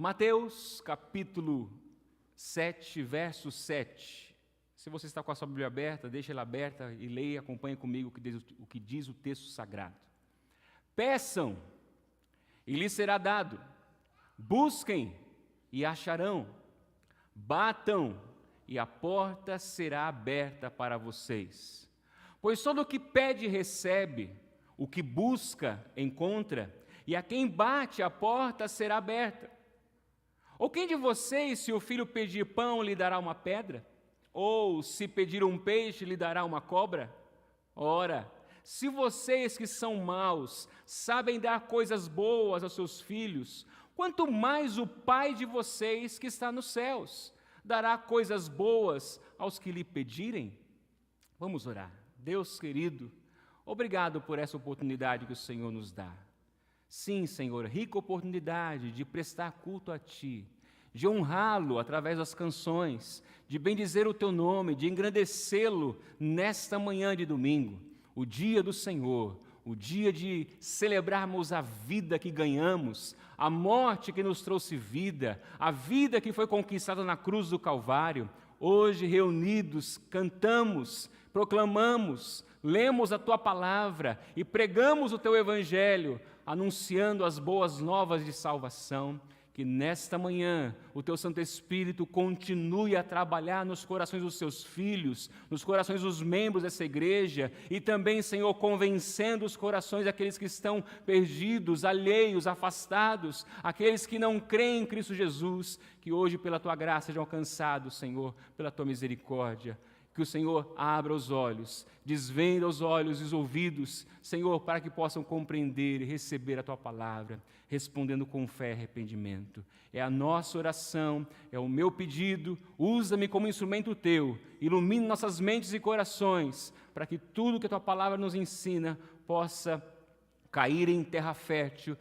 Mateus, capítulo 7, verso 7. Se você está com a sua Bíblia aberta, deixa ela aberta e leia, acompanhe comigo o que diz o texto sagrado. Peçam, e lhes será dado. Busquem, e acharão. Batam, e a porta será aberta para vocês. Pois todo o que pede, recebe. O que busca, encontra. E a quem bate, a porta será aberta. Ou quem de vocês, se o filho pedir pão, lhe dará uma pedra? Ou se pedir um peixe, lhe dará uma cobra? Ora, se vocês que são maus sabem dar coisas boas aos seus filhos, quanto mais o Pai de vocês que está nos céus dará coisas boas aos que lhe pedirem? Vamos orar. Deus querido, obrigado por essa oportunidade que o Senhor nos dá. Sim, Senhor, rica oportunidade de prestar culto a Ti, de honrá-lo através das canções, de bendizer o Teu nome, de engrandecê-lo nesta manhã de domingo, o dia do Senhor, o dia de celebrarmos a vida que ganhamos, a morte que nos trouxe vida, a vida que foi conquistada na cruz do Calvário. Hoje, reunidos, cantamos, proclamamos, lemos a Tua palavra e pregamos o Teu Evangelho, anunciando as boas novas de salvação. Que nesta manhã o Teu Santo Espírito continue a trabalhar nos corações dos Seus filhos, nos corações dos membros dessa igreja e também, Senhor, convencendo os corações daqueles que estão perdidos, alheios, afastados, aqueles que não creem em Cristo Jesus, que hoje pela Tua graça sejam alcançados, Senhor, pela Tua misericórdia. Que o Senhor abra os olhos, desvenda os olhos e os ouvidos, Senhor, para que possam compreender e receber a Tua palavra, respondendo com fé e arrependimento. É a nossa oração, é o meu pedido, usa-me como instrumento Teu, ilumine nossas mentes e corações, para que tudo que a Tua palavra nos ensina possa cair em terra fértil,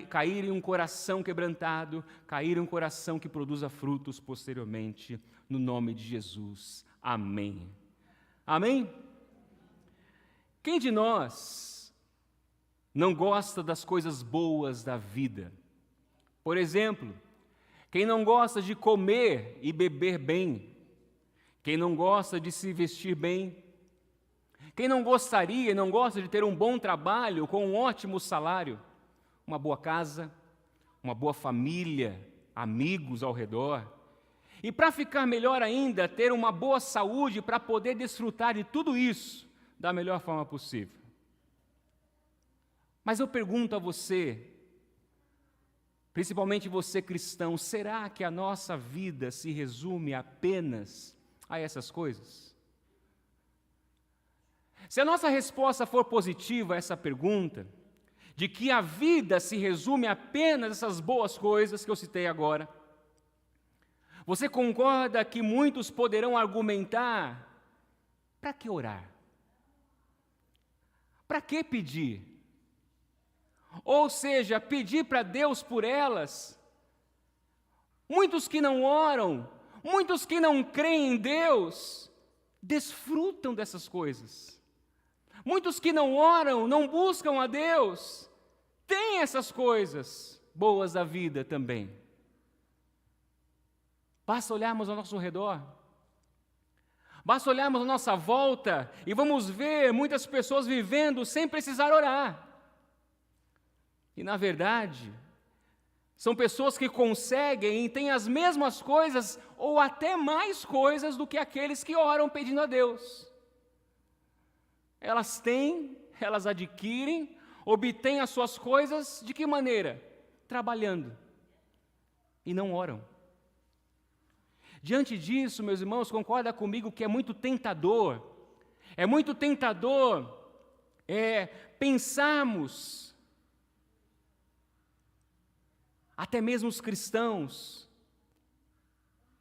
cair em um coração quebrantado, cair em um coração que produza frutos posteriormente, no nome de Jesus. Amém. Amém? Quem de nós não gosta das coisas boas da vida? Por exemplo, quem não gosta de comer e beber bem? Quem não gosta de se vestir bem? Quem não gostaria e não gosta de ter um bom trabalho com um ótimo salário? Uma boa casa, uma boa família, amigos ao redor? E para ficar melhor ainda, ter uma boa saúde para poder desfrutar de tudo isso da melhor forma possível. Mas eu pergunto a você, principalmente você cristão, será que a nossa vida se resume apenas a essas coisas? Se a nossa resposta for positiva a essa pergunta, de que a vida se resume apenas a essas boas coisas que eu citei agora, você concorda que muitos poderão argumentar: para que orar? Para que pedir? Ou seja, pedir para Deus por elas. Muitos que não oram, muitos que não creem em Deus, desfrutam dessas coisas. Muitos que não oram, não buscam a Deus, têm essas coisas boas da vida também. Basta olharmos ao nosso redor, basta olharmos à nossa volta e vamos ver muitas pessoas vivendo sem precisar orar. E na verdade, são pessoas que conseguem e têm as mesmas coisas ou até mais coisas do que aqueles que oram pedindo a Deus. Elas têm, elas adquirem, obtêm as suas coisas de que maneira? Trabalhando. E não oram. Diante disso, meus irmãos, concorda comigo que é muito tentador pensarmos, até mesmo os cristãos,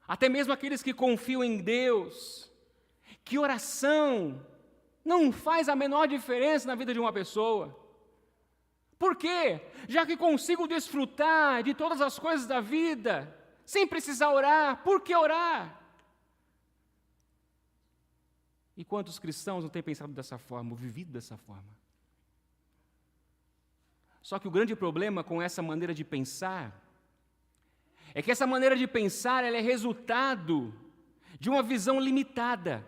até mesmo aqueles que confiam em Deus, que oração não faz a menor diferença na vida de uma pessoa. Por quê? Já que consigo desfrutar de todas as coisas da vida, sem precisar orar, por que orar? E quantos cristãos não têm pensado dessa forma, ou vivido dessa forma? Só que o grande problema com essa maneira de pensar é que essa maneira de pensar ela é resultado de uma visão limitada.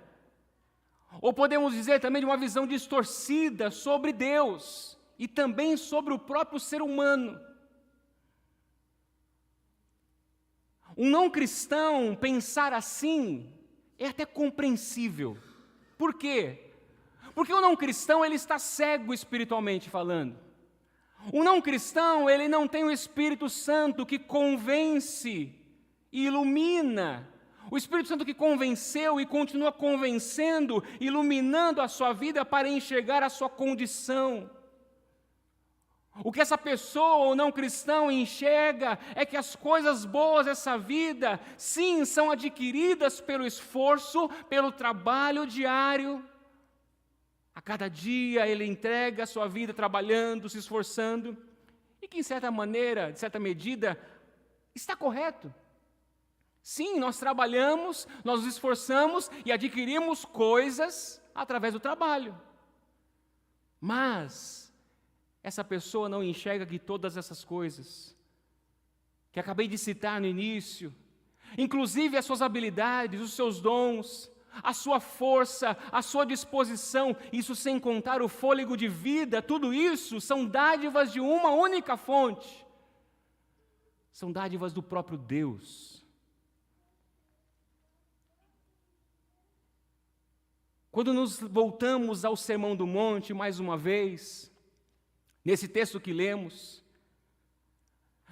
Ou podemos dizer também de uma visão distorcida sobre Deus e também sobre o próprio ser humano. Um não cristão pensar assim é até compreensível. Por quê? Porque o não cristão ele está cego espiritualmente falando. O não cristão ele não tem o Espírito Santo que convence e ilumina. O Espírito Santo que convenceu e continua convencendo, iluminando a sua vida para enxergar a sua condição. O que essa pessoa ou não cristão enxerga é que as coisas boas dessa vida, sim, são adquiridas pelo esforço, pelo trabalho diário. A cada dia ele entrega a sua vida trabalhando, se esforçando, e que, em certa maneira, de certa medida, está correto. Sim, nós trabalhamos, nós nos esforçamos e adquirimos coisas através do trabalho. Mas essa pessoa não enxerga que todas essas coisas, que acabei de citar no início, inclusive as suas habilidades, os seus dons, a sua força, a sua disposição, isso sem contar o fôlego de vida, tudo isso são dádivas de uma única fonte. São dádivas do próprio Deus. Quando nos voltamos ao Sermão do Monte, mais uma vez, nesse texto que lemos,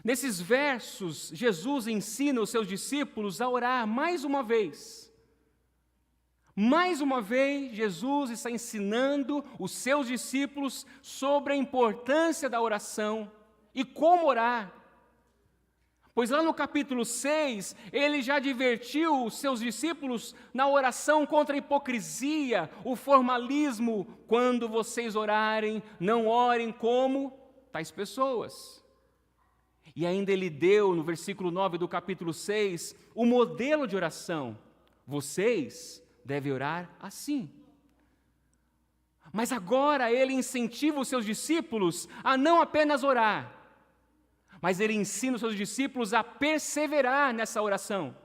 nesses versos, Jesus ensina os seus discípulos a orar mais uma vez. Mais uma vez, Jesus está ensinando os seus discípulos sobre a importância da oração e como orar. Pois lá no capítulo 6, ele já advertiu os seus discípulos na oração contra a hipocrisia, o formalismo. Quando vocês orarem, não orem como tais pessoas. E ainda ele deu, no versículo 9 do capítulo 6, o modelo de oração. Vocês devem orar assim. Mas agora ele incentiva os seus discípulos a não apenas orar, mas ele ensina os seus discípulos a perseverar nessa oração.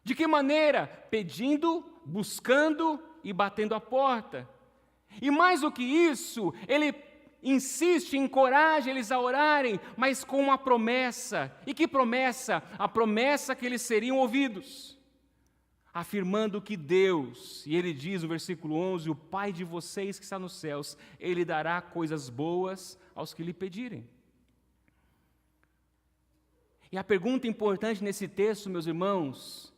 De que maneira? Pedindo, buscando e batendo a porta. E mais do que isso, ele insiste, encoraja eles a orarem, mas com uma promessa. E que promessa? A promessa que eles seriam ouvidos. Afirmando que Deus, e ele diz no versículo 11, o Pai de vocês que está nos céus, Ele dará coisas boas aos que lhe pedirem. E a pergunta importante nesse texto, meus irmãos,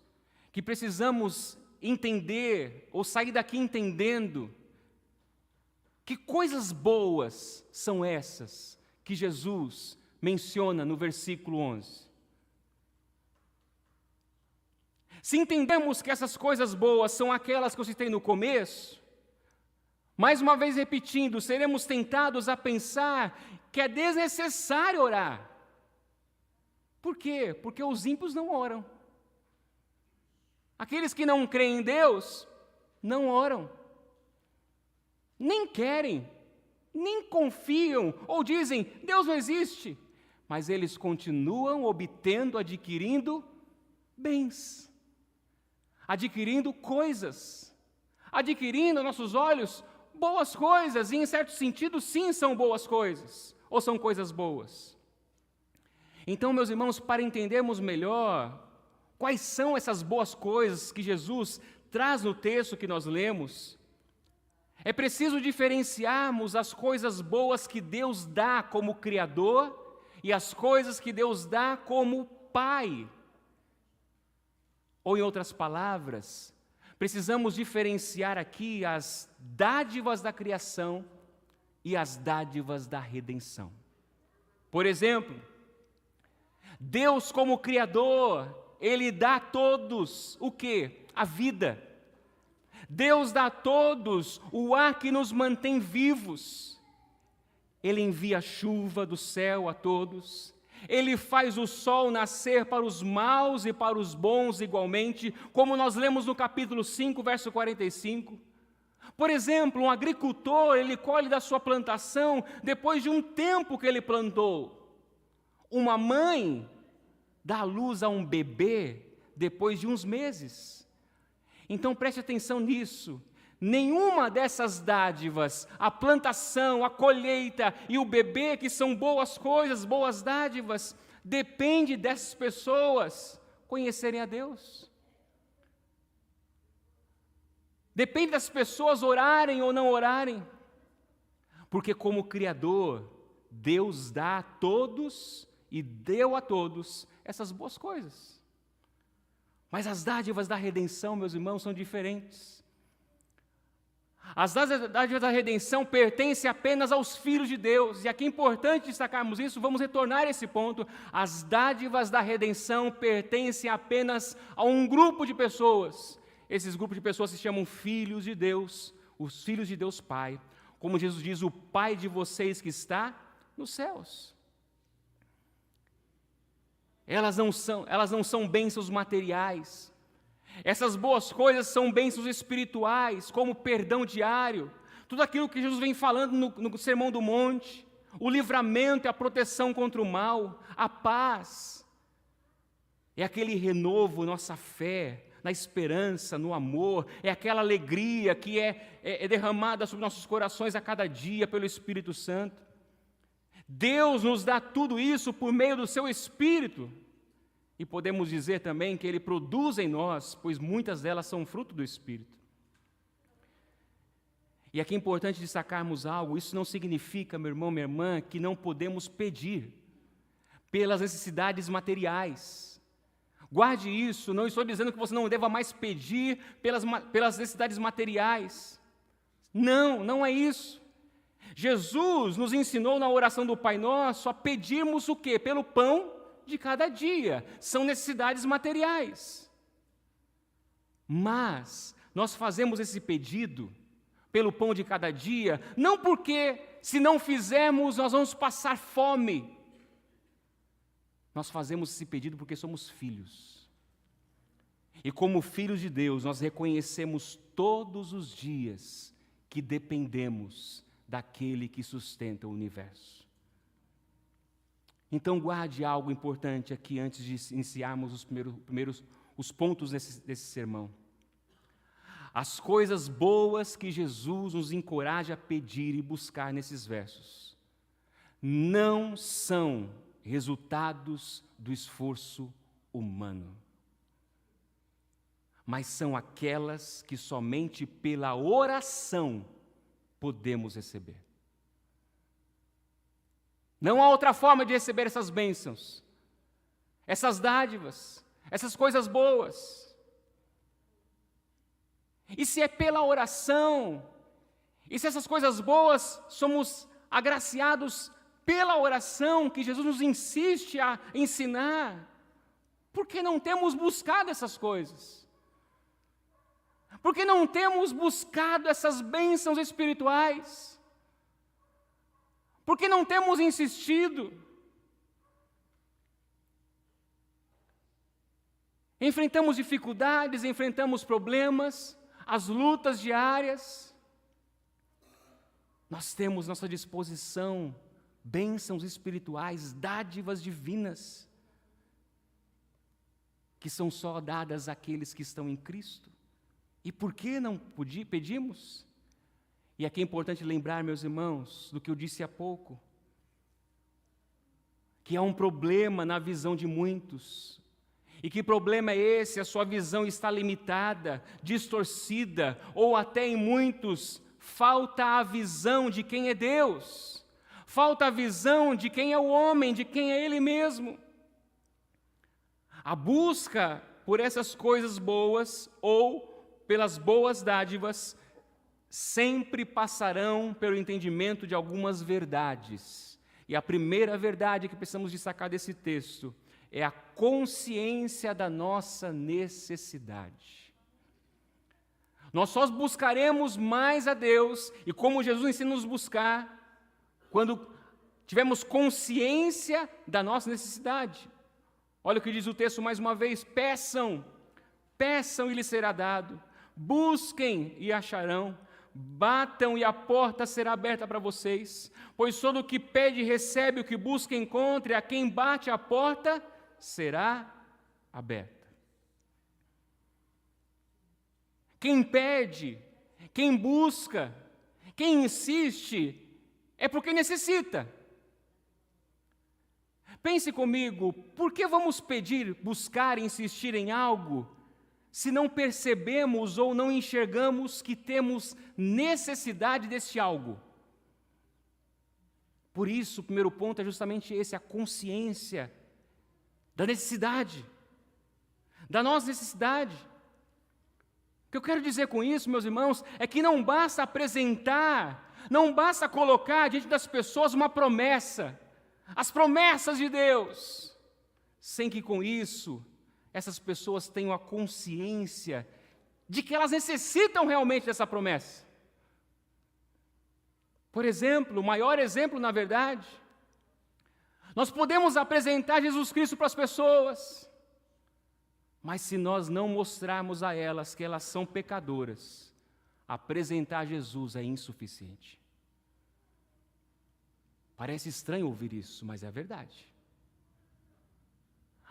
que precisamos entender, ou sair daqui entendendo, que coisas boas são essas que Jesus menciona no versículo 11. Se entendemos que essas coisas boas são aquelas que eu citei no começo, mais uma vez repetindo, seremos tentados a pensar que é desnecessário orar. Por quê? Porque os ímpios não oram. Aqueles que não creem em Deus, não oram. Nem querem, nem confiam, ou dizem, Deus não existe. Mas eles continuam obtendo, adquirindo bens, adquirindo coisas, adquirindo aos nossos olhos boas coisas, e em certo sentido sim são boas coisas, ou são coisas boas. Então, meus irmãos, para entendermos melhor quais são essas boas coisas que Jesus traz no texto que nós lemos, é preciso diferenciarmos as coisas boas que Deus dá como Criador e as coisas que Deus dá como Pai. Ou, em outras palavras, precisamos diferenciar aqui as dádivas da criação e as dádivas da redenção. Por exemplo, Deus como Criador, Ele dá a todos o quê? A vida. Deus dá a todos o ar que nos mantém vivos. Ele envia a chuva do céu a todos. Ele faz o sol nascer para os maus e para os bons igualmente, como nós lemos no capítulo 5, verso 45. Por exemplo, um agricultor, ele colhe da sua plantação depois de um tempo que ele plantou. Uma mãe dá à luz a um bebê depois de uns meses. Então preste atenção nisso. Nenhuma dessas dádivas, a plantação, a colheita e o bebê, que são boas coisas, boas dádivas, depende dessas pessoas conhecerem a Deus. Depende das pessoas orarem ou não orarem. Porque como Criador, Deus dá a todos e deu a todos essas boas coisas. Mas as dádivas da redenção, meus irmãos, são diferentes. As dádivas da redenção pertencem apenas aos filhos de Deus. E aqui é importante destacarmos isso, vamos retornar a esse ponto. As dádivas da redenção pertencem apenas a um grupo de pessoas. Esses grupos de pessoas se chamam filhos de Deus, os filhos de Deus Pai. Como Jesus diz, o Pai de vocês que está nos céus. Elas não são bênçãos materiais. Essas boas coisas são bênçãos espirituais, como o perdão diário, tudo aquilo que Jesus vem falando no Sermão do Monte, o livramento e a proteção contra o mal, a paz. É aquele renovo, nossa fé, na esperança, no amor, é aquela alegria que é derramada sobre nossos corações a cada dia pelo Espírito Santo. Deus nos dá tudo isso por meio do seu Espírito. E podemos dizer também que Ele produz em nós, pois muitas delas são fruto do Espírito. E aqui é importante destacarmos algo, isso não significa, meu irmão, minha irmã, que não podemos pedir pelas necessidades materiais. Guarde isso, não estou dizendo que você não deva mais pedir pelas necessidades materiais. Não é isso. Jesus nos ensinou na oração do Pai Nosso a pedirmos o quê? Pelo pão de cada dia. São necessidades materiais. Mas nós fazemos esse pedido pelo pão de cada dia, não porque se não fizermos nós vamos passar fome. Nós fazemos esse pedido porque somos filhos. E como filhos de Deus, nós reconhecemos todos os dias que dependemos daquele que sustenta o universo. Então guarde algo importante aqui antes de iniciarmos os pontos desse sermão. As coisas boas que Jesus nos encoraja a pedir e buscar nesses versos não são resultados do esforço humano, mas são aquelas que somente pela oração podemos receber. Não há outra forma de receber essas bênçãos, essas dádivas, essas coisas boas. E se é pela oração, e se essas coisas boas somos agraciados pela oração que Jesus nos insiste a ensinar, por que não temos buscado essas coisas? Por que não temos buscado essas bênçãos espirituais? Por que não temos insistido? Enfrentamos dificuldades, enfrentamos problemas, as lutas diárias. Nós temos à nossa disposição bênçãos espirituais, dádivas divinas, que são só dadas àqueles que estão em Cristo. E por que não pedimos? E aqui é importante lembrar, meus irmãos, do que eu disse há pouco, que há um problema na visão de muitos. E que problema é esse? A sua visão está limitada, distorcida, ou até em muitos, falta a visão de quem é Deus. Falta a visão de quem é o homem, de quem é Ele mesmo. A busca por essas coisas boas, ou pelas boas dádivas, sempre passarão pelo entendimento de algumas verdades. E a primeira verdade que precisamos destacar desse texto é a consciência da nossa necessidade. Nós só buscaremos mais a Deus, e como Jesus ensina nos buscar, quando tivermos consciência da nossa necessidade. Olha o que diz o texto mais uma vez: peçam e lhes será dado, busquem e acharão, batam e a porta será aberta para vocês, pois todo o que pede recebe, o que busca encontra, e a quem bate a porta será aberta. Quem pede, quem busca, quem insiste, é porque necessita. Pense comigo, por que vamos pedir, buscar, insistir em algo, se não percebemos ou não enxergamos que temos necessidade desse algo? Por isso, o primeiro ponto é justamente esse, a consciência da necessidade, da nossa necessidade. O que eu quero dizer com isso, meus irmãos, é que não basta apresentar, não basta colocar diante das pessoas uma promessa, as promessas de Deus, sem que com isso essas pessoas tenham a consciência de que elas necessitam realmente dessa promessa. Por exemplo, o maior exemplo, na verdade, nós podemos apresentar Jesus Cristo para as pessoas, mas se nós não mostrarmos a elas que elas são pecadoras, apresentar Jesus é insuficiente. Parece estranho ouvir isso, mas é a verdade.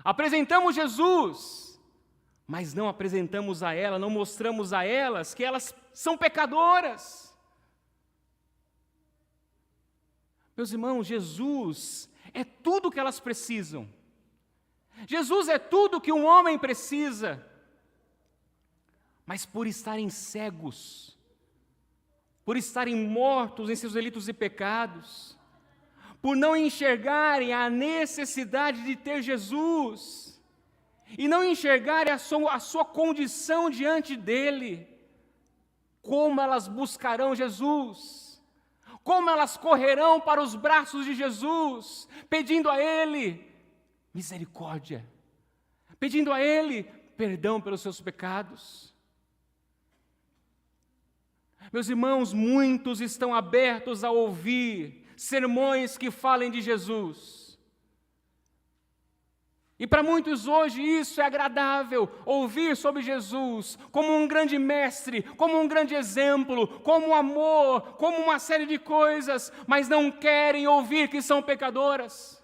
Apresentamos Jesus, mas não apresentamos a ela, não mostramos a elas que elas são pecadoras. Meus irmãos, Jesus é tudo o que elas precisam. Jesus é tudo que um homem precisa. Mas por estarem cegos, por estarem mortos em seus delitos e pecados, por não enxergarem a necessidade de ter Jesus, e não enxergarem a sua condição diante dEle, como elas buscarão Jesus? Como elas correrão para os braços de Jesus, pedindo a Ele misericórdia, pedindo a Ele perdão pelos seus pecados? Meus irmãos, muitos estão abertos a ouvir sermões que falem de Jesus. E para muitos hoje isso é agradável, ouvir sobre Jesus como um grande mestre, como um grande exemplo, como amor, como uma série de coisas, mas não querem ouvir que são pecadoras.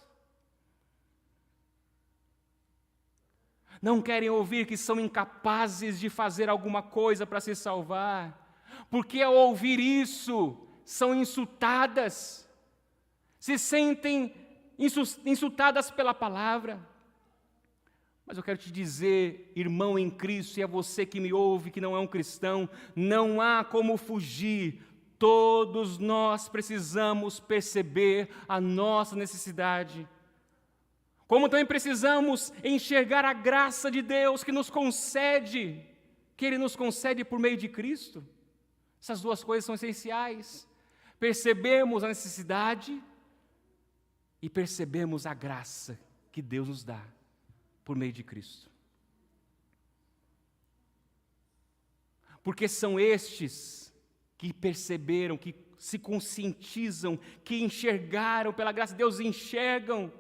Não querem ouvir que são incapazes de fazer alguma coisa para se salvar, porque ao ouvir isso, são insultadas, se sentem insultadas pela palavra. Mas eu quero te dizer, irmão em Cristo, e é você que me ouve, que não é um cristão, não há como fugir. Todos nós precisamos perceber a nossa necessidade. Como também precisamos enxergar a graça de Deus que nos concede, que Ele nos concede por meio de Cristo. Essas duas coisas são essenciais. Percebemos a necessidade e percebemos a graça que Deus nos dá por meio de Cristo. Porque são estes que perceberam, que se conscientizam, que enxergaram pela graça de Deus, enxergam.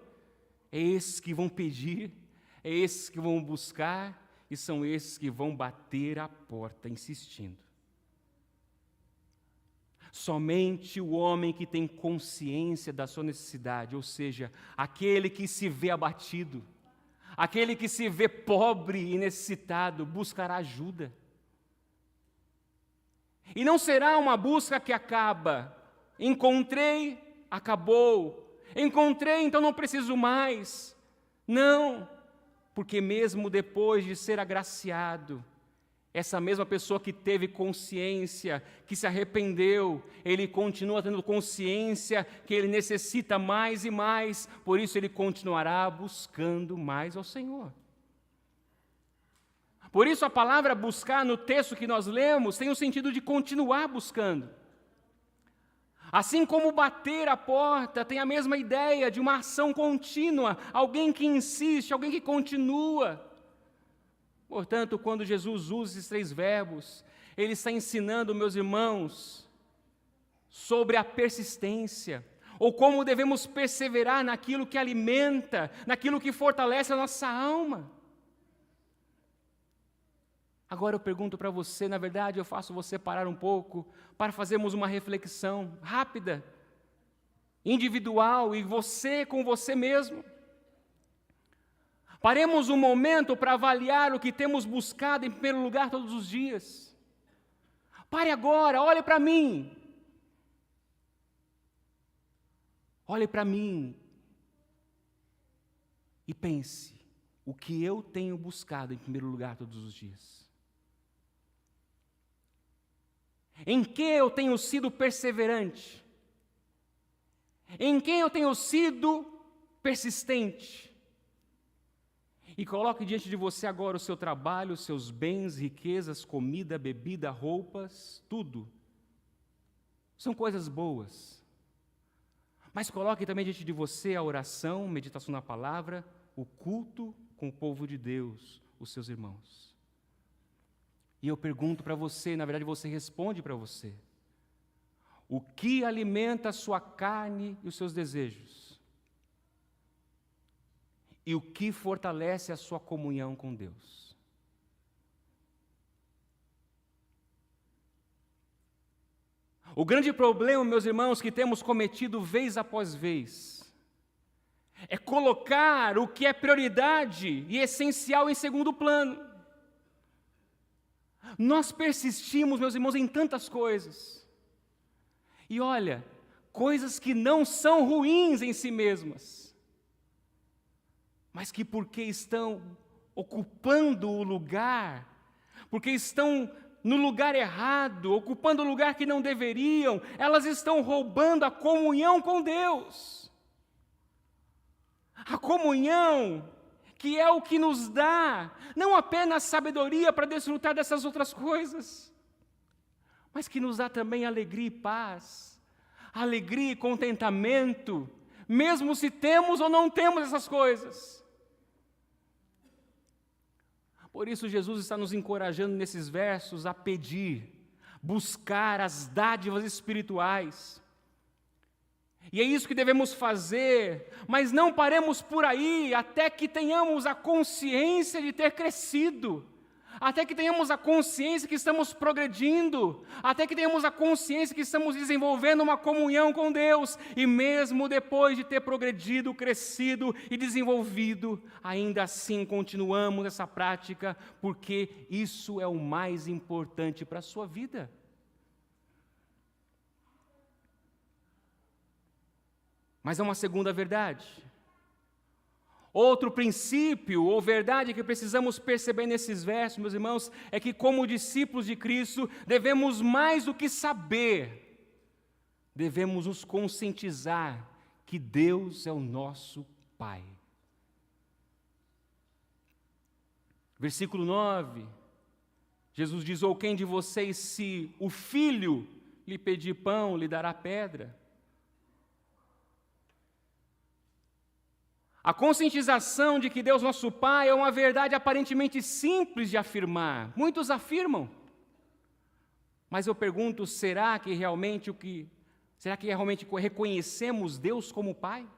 É esses que vão pedir, é esses que vão buscar, e são esses que vão bater a porta insistindo. Somente o homem que tem consciência da sua necessidade, ou seja, aquele que se vê abatido, aquele que se vê pobre e necessitado, buscará ajuda. E não será uma busca que acaba. Encontrei, acabou. Encontrei, então não preciso mais. Não, porque mesmo depois de ser agraciado, essa mesma pessoa que teve consciência, que se arrependeu, ele continua tendo consciência que ele necessita mais e mais, por isso ele continuará buscando mais ao Senhor. Por isso a palavra buscar no texto que nós lemos tem o sentido de continuar buscando. Assim como bater a porta tem a mesma ideia de uma ação contínua, alguém que insiste, alguém que continua. Portanto, quando Jesus usa esses três verbos, Ele está ensinando, meus irmãos, sobre a persistência, ou como devemos perseverar naquilo que alimenta, naquilo que fortalece a nossa alma. Agora eu pergunto para você, na verdade eu faço você parar um pouco, para fazermos uma reflexão rápida, individual, e você com você mesmo. Paremos um momento para avaliar o que temos buscado em primeiro lugar todos os dias. Pare agora, olhe para mim. Olhe para mim e pense o que eu tenho buscado em primeiro lugar todos os dias. Em que eu tenho sido perseverante? Em quem eu tenho sido persistente? E coloque diante de você agora o seu trabalho, os seus bens, riquezas, comida, bebida, roupas, tudo. São coisas boas. Mas coloque também diante de você a oração, meditação na palavra, o culto com o povo de Deus, os seus irmãos. E eu pergunto para você, na verdade você responde para você: o que alimenta a sua carne e os seus desejos? E o que fortalece a sua comunhão com Deus? O grande problema, meus irmãos, que temos cometido vez após vez, é colocar o que é prioridade e essencial em segundo plano. Nós persistimos, meus irmãos, em tantas coisas. E olha, coisas que não são ruins em si mesmas, mas que porque estão ocupando o lugar, porque estão no lugar errado, ocupando o lugar que não deveriam, elas estão roubando a comunhão com Deus. A comunhão que é o que nos dá, não apenas sabedoria para desfrutar dessas outras coisas, mas que nos dá também alegria e paz, alegria e contentamento, mesmo se temos ou não temos essas coisas. Por isso Jesus está nos encorajando nesses versos a pedir, buscar as dádivas espirituais. E é isso que devemos fazer, mas não paremos por aí até que tenhamos a consciência de ter crescido, até que tenhamos a consciência que estamos progredindo, até que tenhamos a consciência que estamos desenvolvendo uma comunhão com Deus, e mesmo depois de ter progredido, crescido e desenvolvido, ainda assim continuamos essa prática, porque isso é o mais importante para a sua vida. Mas é uma segunda verdade. Outro princípio ou verdade que precisamos perceber nesses versos, meus irmãos, é que como discípulos de Cristo, devemos mais do que saber, devemos nos conscientizar que Deus é o nosso Pai. Versículo 9, Jesus diz: ou quem de vocês, se o filho lhe pedir pão, lhe dará pedra? A conscientização de que Deus nosso Pai é uma verdade aparentemente simples de afirmar. Muitos afirmam. Mas eu pergunto, será que realmente reconhecemos Deus como Pai?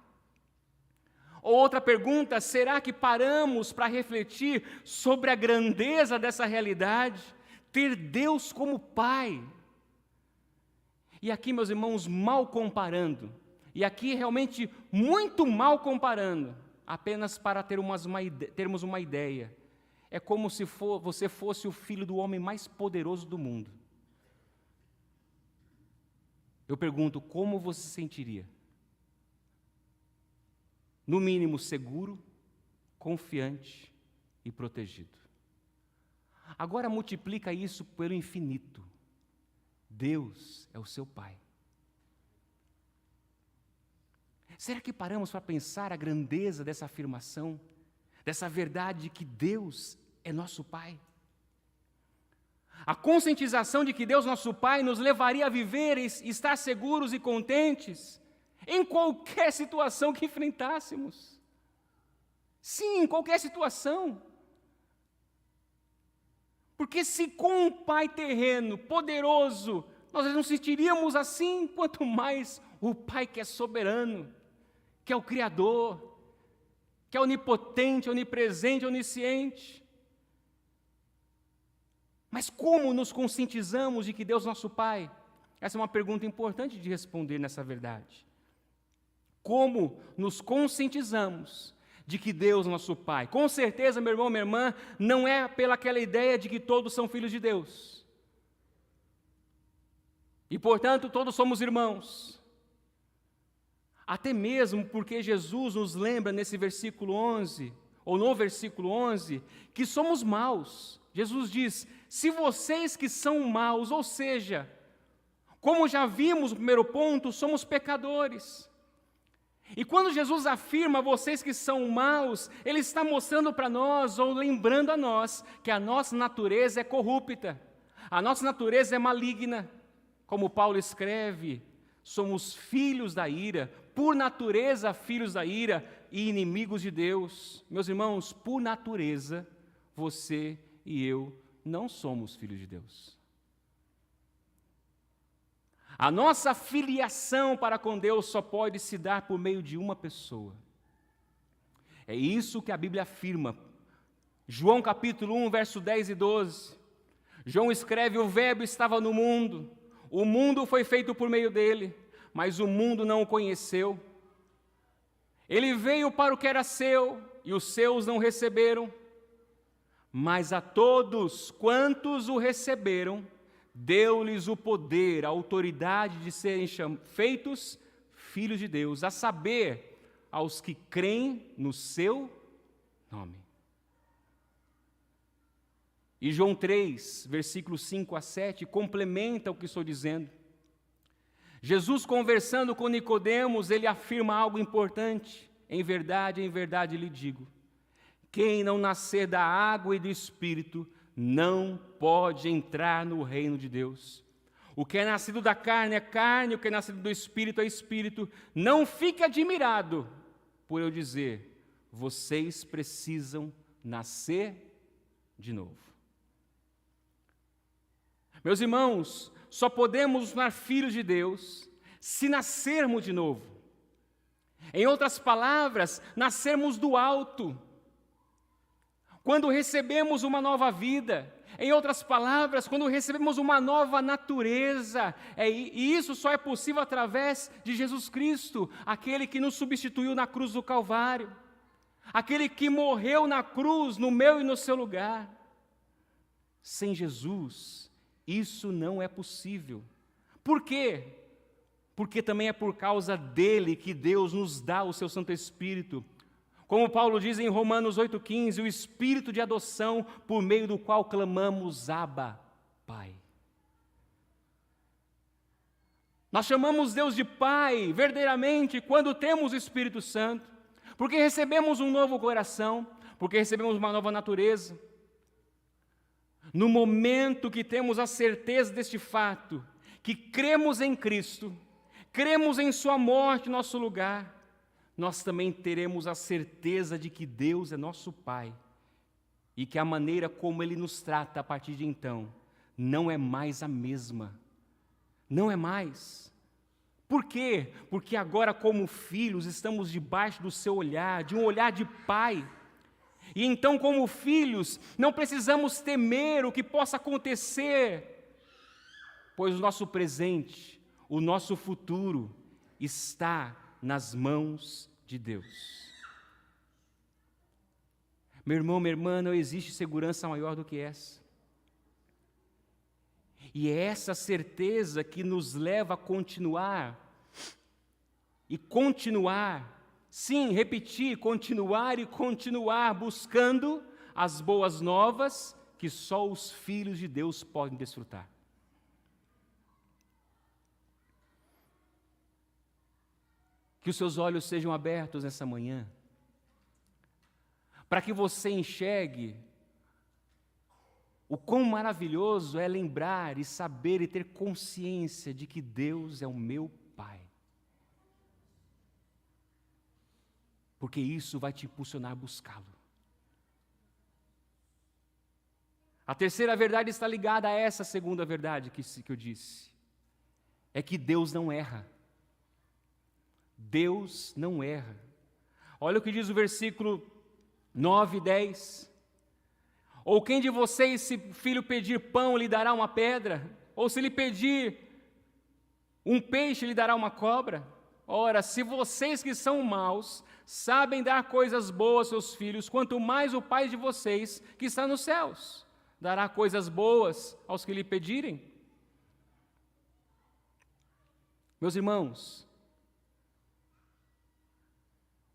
Ou outra pergunta, será que paramos para refletir sobre a grandeza dessa realidade? Ter Deus como Pai. E aqui, meus irmãos, mal comparando, e aqui realmente muito mal comparando, apenas para termos uma ideia. É como se você fosse o filho do homem mais poderoso do mundo. Eu pergunto, como você se sentiria? No mínimo seguro, confiante e protegido. Agora multiplica isso pelo infinito. Deus é o seu Pai. Será que paramos para pensar a grandeza dessa afirmação, dessa verdade de que Deus é nosso Pai? A conscientização de que Deus, nosso Pai, nos levaria a viver e estar seguros e contentes em qualquer situação que enfrentássemos. Sim, em qualquer situação. Porque se com um Pai terreno, poderoso, nós não sentiríamos assim, quanto mais o Pai que é soberano, que é o Criador, que é onipotente, onipresente, onisciente. Mas como nos conscientizamos de que Deus nosso Pai? Essa é uma pergunta importante de responder nessa verdade. Como nos conscientizamos de que Deus é nosso Pai. Com certeza, meu irmão, minha irmã, não é pela aquela ideia de que todos são filhos de Deus. E, portanto, todos somos irmãos. Até mesmo porque Jesus nos lembra nesse versículo 11, ou no versículo 11, que somos maus. Jesus diz, se vocês que são maus, ou seja, como já vimos no primeiro ponto, somos pecadores. E quando Jesus afirma vocês que são maus, Ele está mostrando para nós, ou lembrando a nós, que a nossa natureza é corrupta, a nossa natureza é maligna. Como Paulo escreve, somos filhos da ira, por natureza filhos da ira e inimigos de Deus. Meus irmãos, por natureza, você e eu não somos filhos de Deus. A nossa filiação para com Deus só pode se dar por meio de uma pessoa. É isso que a Bíblia afirma. João capítulo 1, verso 10 e 12. João escreve, o verbo estava no mundo, o mundo foi feito por meio dele, mas o mundo não o conheceu. Ele veio para o que era seu, e os seus não receberam. Mas a todos quantos o receberam, deu-lhes o poder, a autoridade de serem feitos filhos de Deus, a saber, aos que creem no seu nome. E João 3, versículos 5 a 7, complementa o que estou dizendo. Jesus, conversando com Nicodemos, ele afirma algo importante. Em verdade lhe digo, quem não nascer da água e do Espírito, não pode entrar no reino de Deus. O que é nascido da carne é carne, o que é nascido do Espírito é Espírito. Não fique admirado por eu dizer, vocês precisam nascer de novo. Meus irmãos, só podemos tornar filhos de Deus se nascermos de novo. Em outras palavras, nascermos do alto. Quando recebemos uma nova vida, em outras palavras, quando recebemos uma nova natureza, e isso só é possível através de Jesus Cristo, aquele que nos substituiu na cruz do Calvário, aquele que morreu na cruz, no meu e no seu lugar. Sem Jesus, isso não é possível. Por quê? Porque também é por causa dele que Deus nos dá o seu Santo Espírito. Como Paulo diz em Romanos 8,15, o Espírito de adoção por meio do qual clamamos, Abba, Pai. Nós chamamos Deus de Pai, verdadeiramente, quando temos o Espírito Santo, porque recebemos um novo coração, porque recebemos uma nova natureza. No momento que temos a certeza deste fato, que cremos em Cristo, cremos em sua morte em nosso lugar, nós também teremos a certeza de que Deus é nosso Pai e que a maneira como Ele nos trata a partir de então não é mais a mesma. Não é mais. Por quê? Porque agora, como filhos, estamos debaixo do seu olhar, de um olhar de Pai. E então, como filhos, não precisamos temer o que possa acontecer, pois o nosso presente, o nosso futuro está nas mãos de Deus. Meu irmão, minha irmã, não existe segurança maior do que essa. E é essa certeza que nos leva a continuar, sim, repetir, continuar e continuar buscando as boas novas que só os filhos de Deus podem desfrutar. Que os seus olhos sejam abertos nessa manhã, para que você enxergue o quão maravilhoso é lembrar e saber e ter consciência de que Deus é o meu Pai. Porque isso vai te impulsionar a buscá-lo. A terceira verdade está ligada a essa segunda verdade que eu disse. É que Deus não erra. Deus não erra. Olha o que diz o versículo 9 e 10. Ou quem de vocês, se filho pedir pão, lhe dará uma pedra? Ou se lhe pedir um peixe, lhe dará uma cobra? Ora, se vocês que são maus sabem dar coisas boas aos seus filhos, quanto mais o Pai de vocês, que está nos céus, dará coisas boas aos que lhe pedirem. Meus irmãos,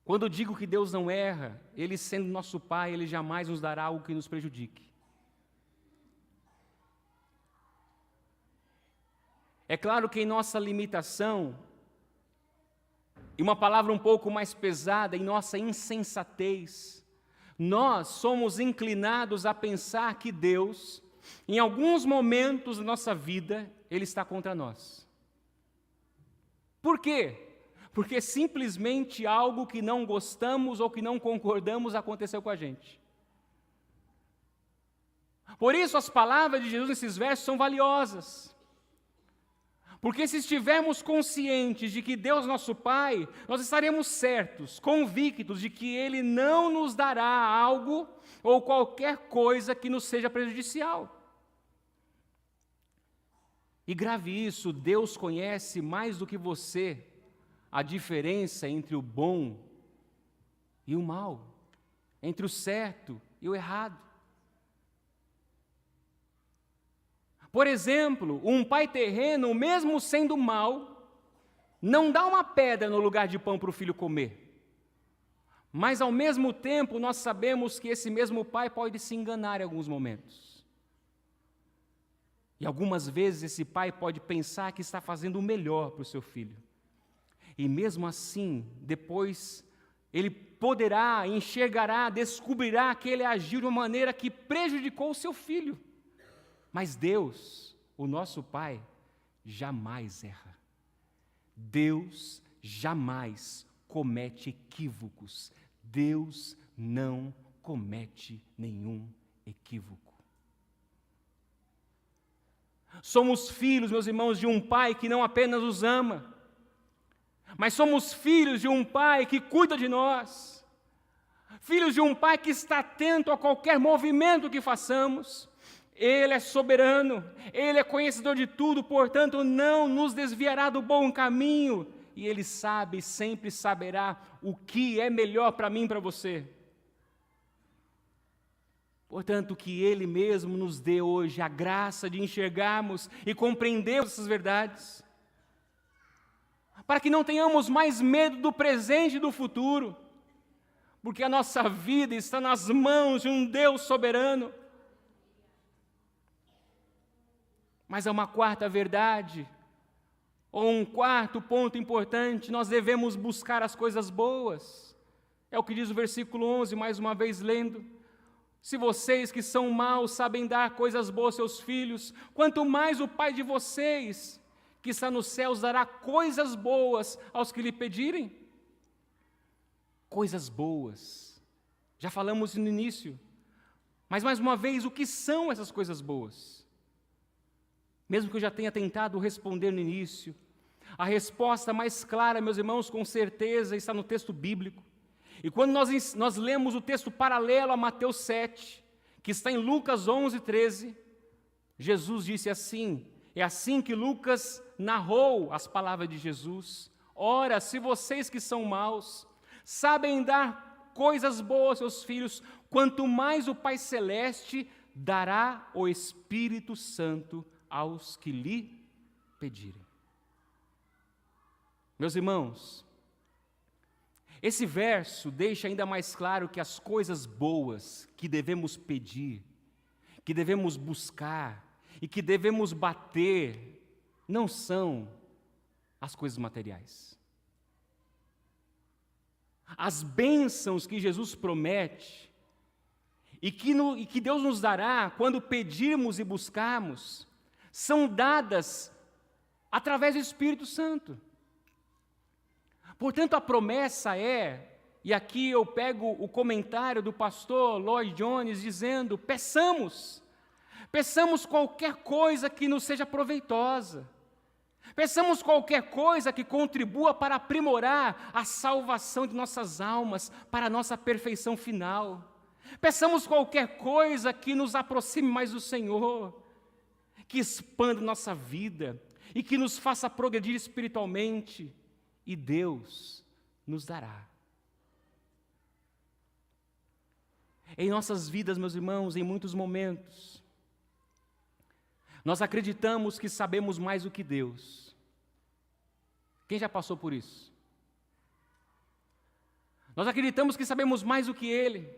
quando digo que Deus não erra, Ele sendo nosso Pai, Ele jamais nos dará algo que nos prejudique. É claro que em nossa limitação, e uma palavra um pouco mais pesada, em nossa insensatez, nós somos inclinados a pensar que Deus, em alguns momentos da nossa vida, Ele está contra nós. Por quê? Porque simplesmente algo que não gostamos ou que não concordamos aconteceu com a gente. Por isso as palavras de Jesus nesses versos são valiosas. Porque se estivermos conscientes de que Deus nosso Pai, nós estaremos certos, convictos de que Ele não nos dará algo ou qualquer coisa que nos seja prejudicial. E grave isso, Deus conhece mais do que você a diferença entre o bom e o mal, entre o certo e o errado. Por exemplo, um pai terreno, mesmo sendo mau, não dá uma pedra no lugar de pão para o filho comer. Mas, ao mesmo tempo, nós sabemos que esse mesmo pai pode se enganar em alguns momentos. E algumas vezes esse pai pode pensar que está fazendo o melhor para o seu filho. E mesmo assim, depois, ele poderá, enxergará, descobrirá que ele agiu de uma maneira que prejudicou o seu filho. Mas Deus, o nosso Pai, jamais erra. Deus jamais comete equívocos. Deus não comete nenhum equívoco. Somos filhos, meus irmãos, de um Pai que não apenas nos ama, mas somos filhos de um Pai que cuida de nós. Filhos de um Pai que está atento a qualquer movimento que façamos. Ele é soberano, Ele é conhecedor de tudo, portanto não nos desviará do bom caminho. E Ele sabe, sempre saberá o que é melhor para mim e para você. Portanto, que Ele mesmo nos dê hoje a graça de enxergarmos e compreendermos essas verdades. Para que não tenhamos mais medo do presente e do futuro. Porque a nossa vida está nas mãos de um Deus soberano. Mas há uma quarta verdade, ou um quarto ponto importante: nós devemos buscar as coisas boas. É o que diz o versículo 11, mais uma vez lendo. Se vocês que são maus sabem dar coisas boas aos seus filhos, quanto mais o Pai de vocês, que está nos céus, dará coisas boas aos que lhe pedirem. Coisas boas. Já falamos no início. Mas mais uma vez, o que são essas coisas boas? Mesmo que eu já tenha tentado responder no início, a resposta mais clara, meus irmãos, com certeza está no texto bíblico. E quando nós lemos o texto paralelo a Mateus 7, que está em Lucas 11, 13, Jesus disse assim, é assim que Lucas narrou as palavras de Jesus: ora, se vocês que são maus sabem dar coisas boas aos seus filhos, quanto mais o Pai Celeste dará o Espírito Santo aos que lhe pedirem. Meus irmãos, esse verso deixa ainda mais claro que as coisas boas que devemos pedir, que devemos buscar e que devemos bater, não são as coisas materiais. As bênçãos que Jesus promete e que Deus nos dará quando pedirmos e buscarmos, são dadas através do Espírito Santo. Portanto, a promessa é, e aqui eu pego o comentário do pastor Lloyd Jones dizendo: peçamos qualquer coisa que nos seja proveitosa, peçamos qualquer coisa que contribua para aprimorar a salvação de nossas almas, para a nossa perfeição final, peçamos qualquer coisa que nos aproxime mais do Senhor, que expanda nossa vida e que nos faça progredir espiritualmente. e Deus nos dará. Em nossas vidas, meus irmãos, em muitos momentos, nós acreditamos que sabemos mais do que Deus. Quem já passou por isso? Nós acreditamos que sabemos mais do que Ele.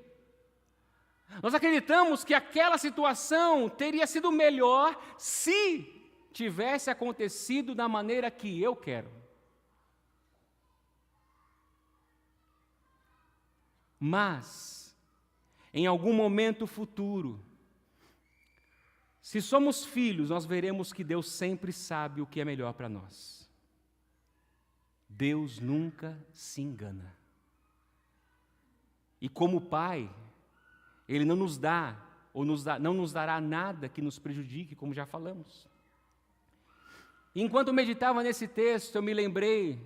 Nós acreditamos que aquela situação teria sido melhor se tivesse acontecido da maneira que eu quero. Mas, em algum momento futuro, se somos filhos, nós veremos que Deus sempre sabe o que é melhor para nós. Deus nunca se engana. E como Pai, Ele não nos dá, não nos dará nada que nos prejudique, como já falamos. E enquanto eu meditava nesse texto, eu me lembrei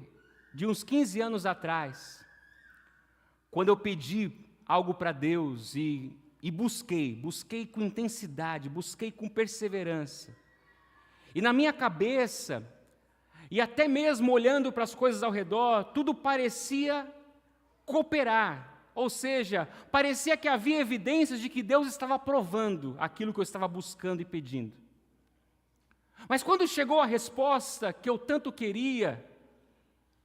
de uns 15 anos atrás, quando eu pedi algo para Deus e busquei com intensidade, busquei com perseverança. E na minha cabeça, e até mesmo olhando para as coisas ao redor, tudo parecia cooperar. Ou seja, parecia que havia evidências de que Deus estava aprovando aquilo que eu estava buscando e pedindo. Mas quando chegou a resposta que eu tanto queria,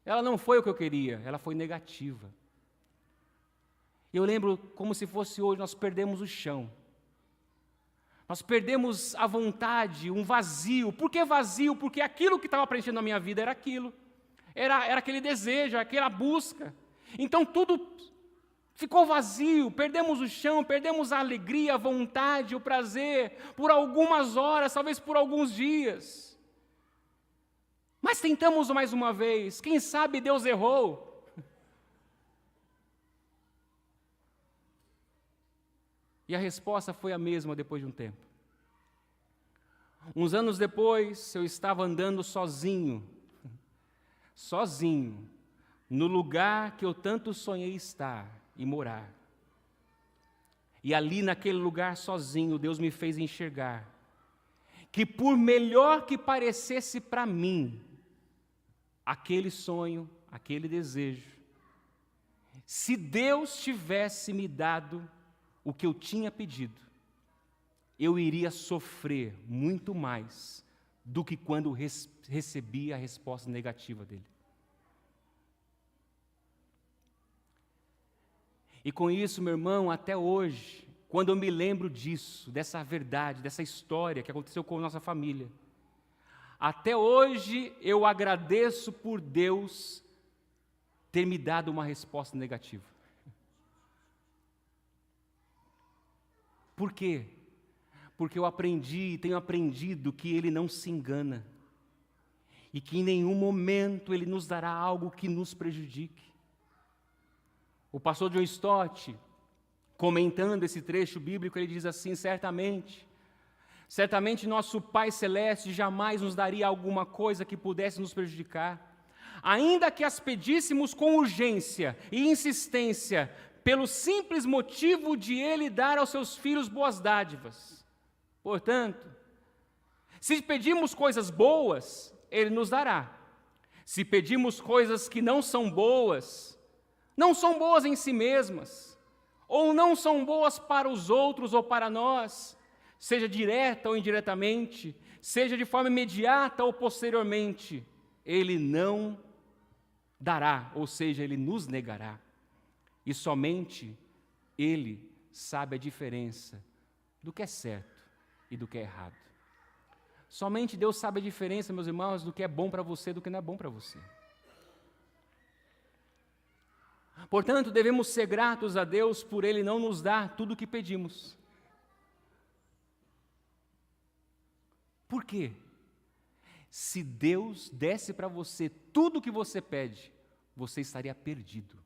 ela não foi o que eu queria, ela foi negativa. Eu lembro como se fosse hoje, nós perdemos o chão. Nós perdemos a vontade, um vazio. Por que vazio? Porque aquilo que estava preenchendo a minha vida era aquilo. Era aquele desejo, aquela busca. Então tudo ficou vazio, perdemos o chão, perdemos a alegria, a vontade, o prazer, por algumas horas, talvez por alguns dias. Mas tentamos mais uma vez, quem sabe Deus errou. E a resposta foi a mesma depois de um tempo. Uns anos depois, eu estava andando sozinho, no lugar que eu tanto sonhei estar e morar. E ali naquele lugar sozinho, Deus me fez enxergar que por melhor que parecesse para mim, aquele sonho, aquele desejo, se Deus tivesse me dado o que eu tinha pedido, eu iria sofrer muito mais do que quando recebi a resposta negativa dele. E com isso, meu irmão, até hoje, quando eu me lembro disso, dessa verdade, dessa história que aconteceu com a nossa família, até hoje eu agradeço por Deus ter me dado uma resposta negativa. Por quê? Porque eu tenho aprendido que Ele não se engana e que em nenhum momento Ele nos dará algo que nos prejudique. O pastor John Stott, comentando esse trecho bíblico, ele diz assim: certamente nosso Pai Celeste jamais nos daria alguma coisa que pudesse nos prejudicar, ainda que as pedíssemos com urgência e insistência, pelo simples motivo de Ele dar aos seus filhos boas dádivas. Portanto, se pedimos coisas boas, Ele nos dará. Se pedimos coisas que não são boas em si mesmas, ou não são boas para os outros ou para nós, seja direta ou indiretamente, seja de forma imediata ou posteriormente, Ele não dará, ou seja, Ele nos negará. E somente Ele sabe a diferença do que é certo e do que é errado. Somente Deus sabe a diferença, meus irmãos, do que é bom para você e do que não é bom para você. Portanto, devemos ser gratos a Deus por Ele não nos dar tudo o que pedimos. Por quê? Se Deus desse para você tudo o que você pede, você estaria perdido.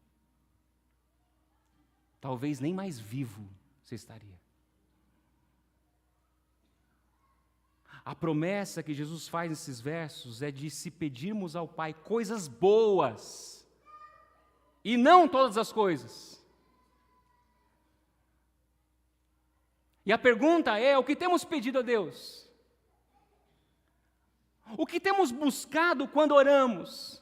Talvez nem mais vivo você estaria. A promessa que Jesus faz nesses versos é de se pedirmos ao Pai coisas boas, e não todas as coisas. E a pergunta é: o que temos pedido a Deus? O que temos buscado quando oramos?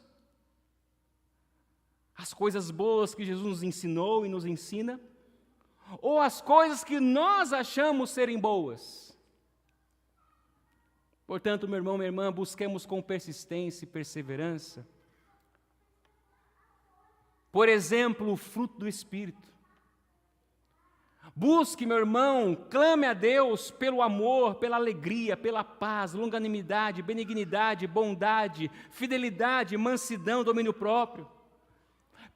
As coisas boas que Jesus nos ensinou e nos ensina, ou as coisas que nós achamos serem boas. Portanto, meu irmão, minha irmã, busquemos com persistência e perseverança, por exemplo, o fruto do Espírito. Busque, meu irmão, clame a Deus pelo amor, pela alegria, pela paz, longanimidade, benignidade, bondade, fidelidade, mansidão, domínio próprio.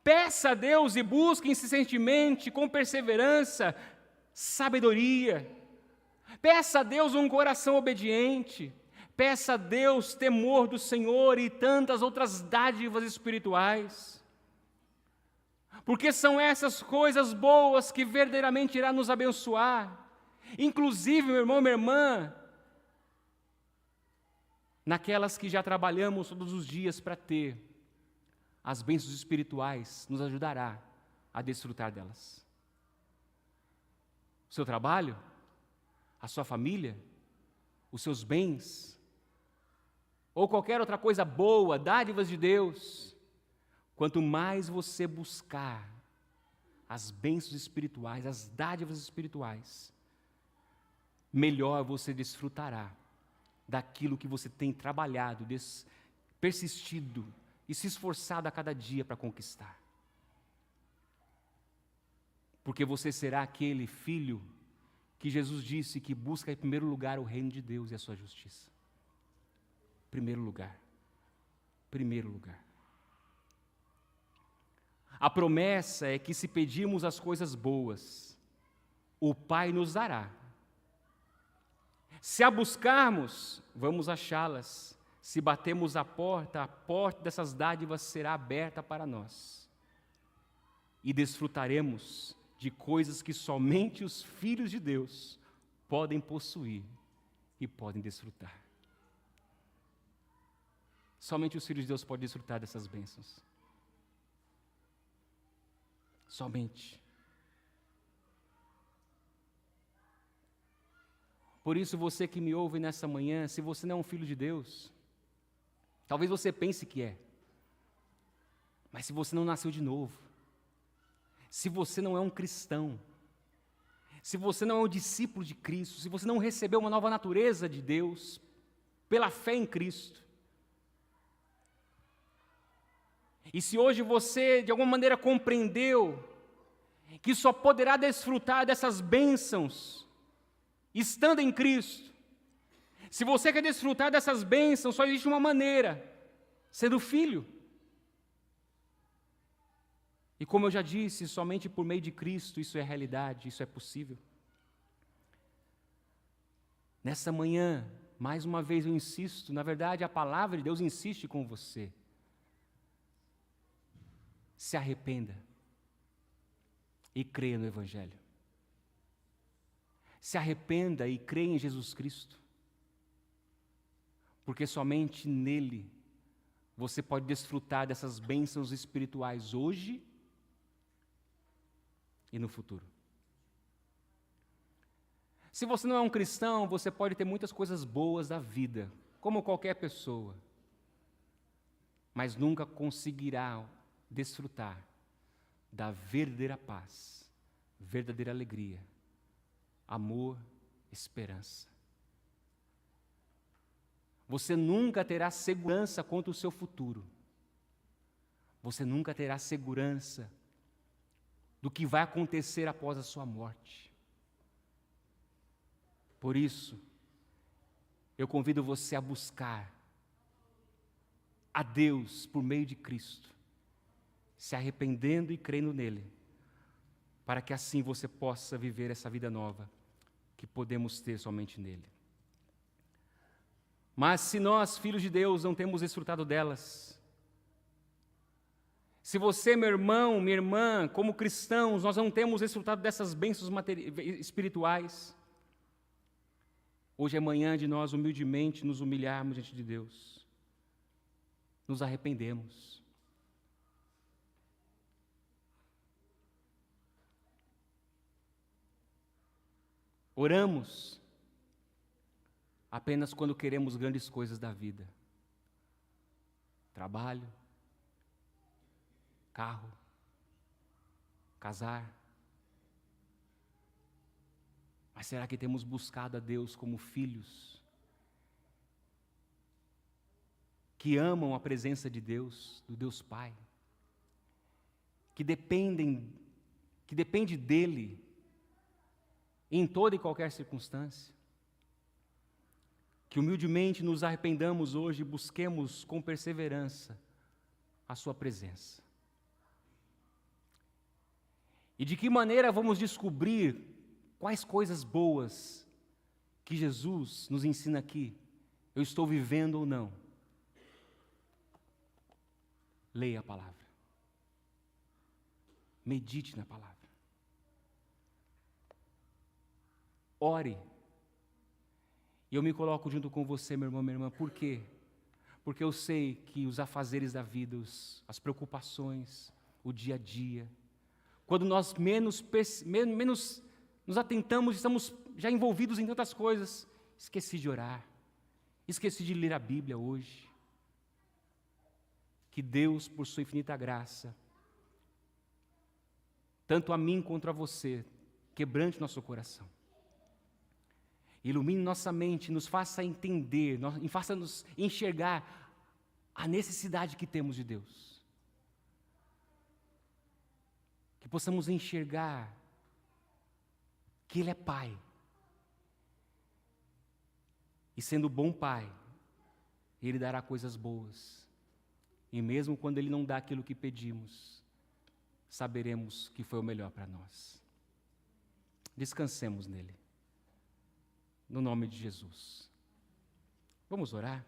Peça a Deus e busque insistentemente, com perseverança, sabedoria. Peça a Deus um coração obediente. Peça a Deus temor do Senhor e tantas outras dádivas espirituais. Porque são essas coisas boas que verdadeiramente irá nos abençoar. Inclusive, meu irmão, minha irmã, naquelas que já trabalhamos todos os dias para ter, as bênçãos espirituais nos ajudará a desfrutar delas. O seu trabalho, a sua família, os seus bens, ou qualquer outra coisa boa, dádivas de Deus, quanto mais você buscar as bênçãos espirituais, as dádivas espirituais, melhor você desfrutará daquilo que você tem trabalhado, persistido e se esforçado a cada dia para conquistar. Porque você será aquele filho que Jesus disse que busca em primeiro lugar o reino de Deus e a sua justiça. Primeiro lugar. Primeiro lugar. A promessa é que se pedirmos as coisas boas, o Pai nos dará. Se a buscarmos, vamos achá-las. Se batemos a porta dessas dádivas será aberta para nós. E desfrutaremos de coisas que somente os filhos de Deus podem possuir e podem desfrutar. Somente os filhos de Deus podem desfrutar dessas bênçãos. Somente. Por isso, você que me ouve nessa manhã, se você não é um filho de Deus, talvez você pense que é, mas se você não nasceu de novo, se você não é um cristão, se você não é um discípulo de Cristo, se você não recebeu uma nova natureza de Deus, pela fé em Cristo, e se hoje você de alguma maneira compreendeu que só poderá desfrutar dessas bênçãos estando em Cristo, se você quer desfrutar dessas bênçãos, só existe uma maneira, sendo filho. E como eu já disse, somente por meio de Cristo isso é realidade, isso é possível. Nessa manhã, mais uma vez eu insisto, na verdade a palavra de Deus insiste com você. Se arrependa e creia no Evangelho. Se arrependa e creia em Jesus Cristo. Porque somente nele você pode desfrutar dessas bênçãos espirituais hoje e no futuro. Se você não é um cristão, você pode ter muitas coisas boas da vida, como qualquer pessoa, mas nunca conseguirá desfrutar da verdadeira paz, verdadeira alegria, amor, esperança. Você nunca terá segurança quanto ao seu futuro. Você nunca terá segurança do que vai acontecer após a sua morte. Por isso, eu convido você a buscar a Deus por meio de Cristo, se arrependendo e crendo nele, para que assim você possa viver essa vida nova que podemos ter somente nele. Mas se nós, filhos de Deus, não temos desfrutado delas, se você, meu irmão, minha irmã, como cristãos, nós não temos desfrutado dessas bênçãos espirituais, hoje é manhã de nós humildemente nos humilharmos diante de Deus, nos arrependemos. Oramos apenas quando queremos grandes coisas da vida. Trabalho, carro, casar. Mas será que temos buscado a Deus como filhos que amam a presença de Deus, do Deus Pai, que depende dEle em toda e qualquer circunstância? Que humildemente nos arrependamos hoje e busquemos com perseverança a sua presença. E de que maneira vamos descobrir quais coisas boas que Jesus nos ensina aqui eu estou vivendo ou não? Leia a palavra. Medite na palavra. Ore. E eu me coloco junto com você, meu irmão, minha irmã. Por quê? Porque eu sei que os afazeres da vida, as preocupações, o dia a dia, quando nós menos nos atentamos, estamos já envolvidos em tantas coisas. Esqueci de orar. Esqueci de ler a Bíblia hoje. Que Deus, por sua infinita graça, tanto a mim quanto a você, quebrante nosso coração. Ilumine nossa mente, nos faça entender, faça-nos enxergar a necessidade que temos de Deus. Que possamos enxergar que Ele é Pai. E sendo bom Pai, Ele dará coisas boas. E mesmo quando Ele não dá aquilo que pedimos, saberemos que foi o melhor para nós. Descansemos nele. No nome de Jesus. Vamos orar?